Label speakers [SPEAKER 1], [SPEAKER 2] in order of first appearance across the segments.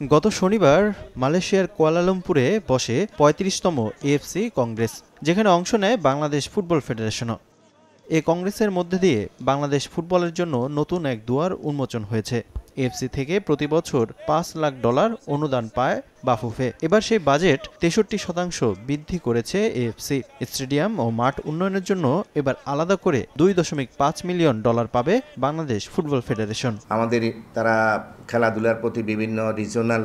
[SPEAKER 1] গত শনিবার মালয়েশিয়ার কুয়ালালামপুরে বসে ৩৫তম এএফসি কংগ্রেস, যেখানে অংশ নেয় বাংলাদেশ ফুটবল ফেডারেশনও। এই কংগ্রেসের মধ্যে দিয়ে বাংলাদেশ ফুটবলের জন্য নতুন এক দুয়ার উন্মোচন হয়েছে। এএফসি থেকে প্রতি বছর $৫ লাখ অনুদান পায় বাফুফে। এবার সেই বাজেট ৬৩% বৃদ্ধি করেছে এএফসি। স্টেডিয়াম ও মাঠ উন্নয়নের জন্য এবার আলাদা করে $2.৫ মিলিয়ন পাবে বাংলাদেশ ফুটবল ফেডারেশন।
[SPEAKER 2] আমাদের তারা খেলাধুলার প্রতি বিভিন্ন রিজনাল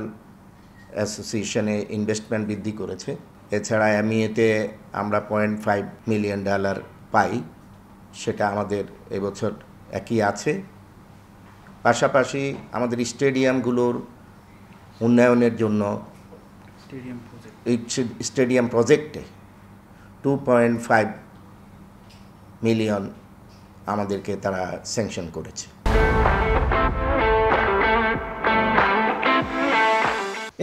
[SPEAKER 2] অ্যাসোসিয়েশনে ইনভেস্টমেন্ট বৃদ্ধি করেছে। এছাড়া এমইএতে আমরা $0.5 মিলিয়ন পাই, সেটা আমাদের এবছর একই আছে। পাশাপাশি আমাদের স্টেডিয়ামগুলোর উন্নয়নের জন্য স্টেডিয়াম প্রজেক্টে $2.5 মিলিয়ন আমাদেরকে তারা স্যাংশন করেছে।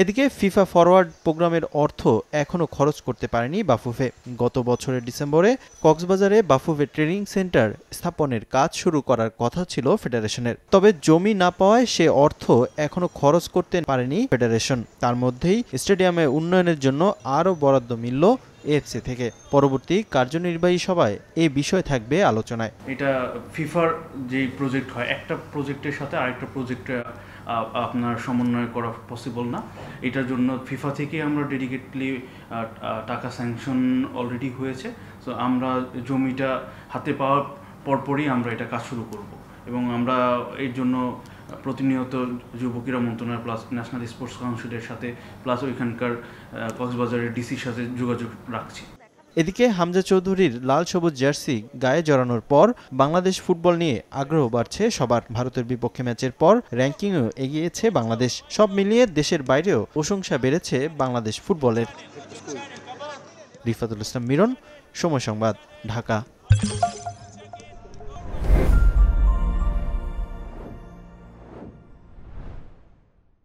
[SPEAKER 1] এদিকে ফিফা ফরওয়ার্ড প্রোগ্রামের অর্থ এখনও খরচ করতে পারেনি বাফুফে। গত বছরের ডিসেম্বরে কক্সবাজারে বাফুফে ট্রেনিং সেন্টার স্থাপনের কাজ শুরু করার কথা ছিল ফেডারেশনের। তবে জমি না পাওয়ায় সে অর্থ এখনও খরচ করতে পারেনি ফেডারেশন। তার মধ্যেই স্টেডিয়ামে উন্নয়নের জন্য আরও বরাদ্দ মিলল এএফসি থেকে। পরবর্তী কার্যনির্বাহী সভায় এই বিষয় থাকবে আলোচনায়।
[SPEAKER 3] এটা ফিফার যে প্রজেক্ট হয়, একটা প্রজেক্টের সাথে আরেকটা প্রজেক্টে আপনার সমন্বয় করা পসিবল না। এটার জন্য ফিফা থেকে আমরা ডেডিকেটলি টাকা স্যাংশন অলরেডি হয়েছে। সো আমরা জমিটা হাতে পাওয়ার পরপরই আমরা এটা কাজ শুরু করব এবং আমরা এর জন্য প্রতিনিয়ত যুব ক্রীড়া মন্ত্রণালয় প্লাস ন্যাশনাল স্পোর্টস কাউন্সিলের সাথে প্লাস ওইখানকার কক্সবাজারের ডিসির সাথে যোগাযোগ রাখছি।
[SPEAKER 1] এদিকে হামজা চৌধুরীর লাল সবুজ জার্সি গায়ে জড়ানোর পর বাংলাদেশ ফুটবল নিয়ে আগ্রহ বাড়ছে সবার। ভারতের বিপক্ষে ম্যাচের পর র্যাঙ্কিংও এগিয়েছে বাংলাদেশ। সব মিলিয়ে দেশের বাইরেও প্রশংসা বেড়েছে বাংলাদেশ ফুটবলের। রিফাতুল ইসলাম মিরন, সময় সংবাদ, ঢাকা।